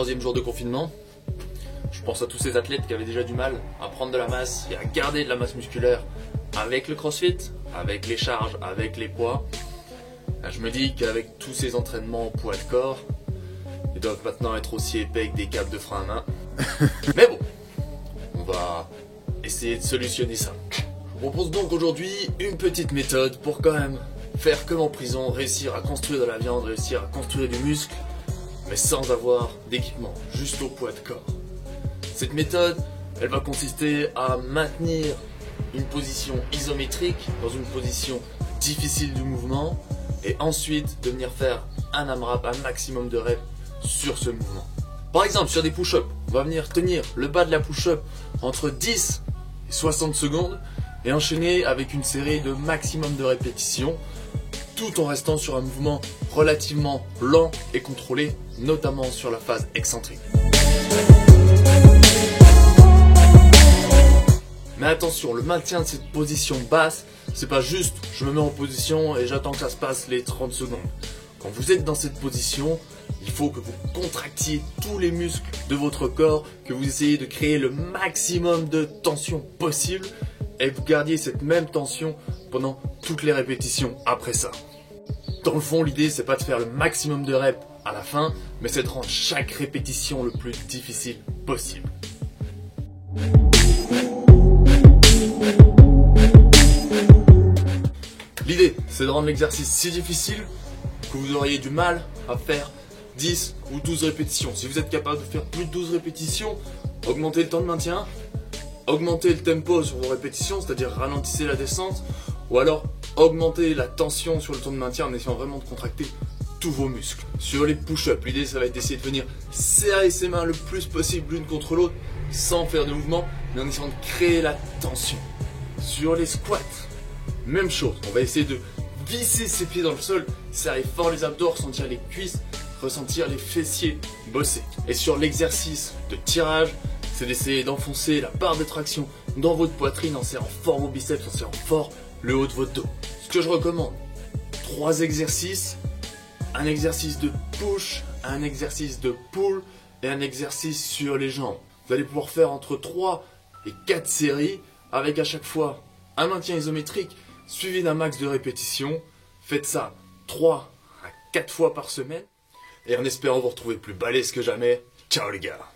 troisième jour de confinement. Je pense à tous ces athlètes qui avaient déjà du mal à prendre de la masse et à garder de la masse musculaire avec le crossfit, avec les charges, avec les poids. Je me dis qu'avec tous ces entraînements au poids de corps, ils doivent maintenant être aussi épais que des câbles de frein à main. Mais bon, on va essayer de solutionner ça. Je vous propose donc aujourd'hui une petite méthode pour quand même faire comme en prison, réussir à construire de la viande, réussir à construire du muscle, mais sans avoir d'équipement, juste au poids de corps. Cette méthode, elle va consister à maintenir une position isométrique dans une position difficile du mouvement et ensuite de venir faire un AMRAP, un maximum de reps sur ce mouvement. Par exemple, sur des push-ups, on va venir tenir le bas de la push-up entre 10 et 60 secondes et enchaîner avec une série de maximum de répétitions tout en restant sur un mouvement relativement lent et contrôlé, notamment sur la phase excentrique. Mais attention, le maintien de cette position basse, c'est pas juste je me mets en position et j'attends que ça se passe les 30 secondes. Quand vous êtes dans cette position, il faut que vous contractiez tous les muscles de votre corps, que vous essayez de créer le maximum de tension possible et que vous gardiez cette même tension pendant toutes les répétitions après ça. Dans le fond, l'idée c'est pas de faire le maximum de reps à la fin, mais c'est de rendre chaque répétition le plus difficile possible. L'idée, c'est de rendre l'exercice si difficile que vous auriez du mal à faire 10 ou 12 répétitions. Si vous êtes capable de faire plus de 12 répétitions, augmentez le temps de maintien, augmentez le tempo sur vos répétitions, c'est-à-dire ralentissez la descente, ou alors augmentez la tension sur le temps de maintien en essayant vraiment de contracter tous vos muscles. Sur les push-ups, l'idée ça va être d'essayer de venir serrer ses mains le plus possible l'une contre l'autre sans faire de mouvement, mais en essayant de créer la tension. Sur les squats, même chose, on va essayer de visser ses pieds dans le sol, serrer fort les abdos, ressentir les cuisses, ressentir les fessiers bosser. Et sur l'exercice de tirage, c'est d'essayer d'enfoncer la barre de traction dans votre poitrine en serrant fort vos biceps, en serrant fort le haut de votre dos. Ce que je recommande, 3 exercices, un exercice de push, un exercice de pull et un exercice sur les jambes. Vous allez pouvoir faire entre 3 et 4 séries avec à chaque fois un maintien isométrique suivi d'un max de répétitions. Faites ça 3 à 4 fois par semaine et en espérant vous retrouver plus balèze que jamais. Ciao les gars!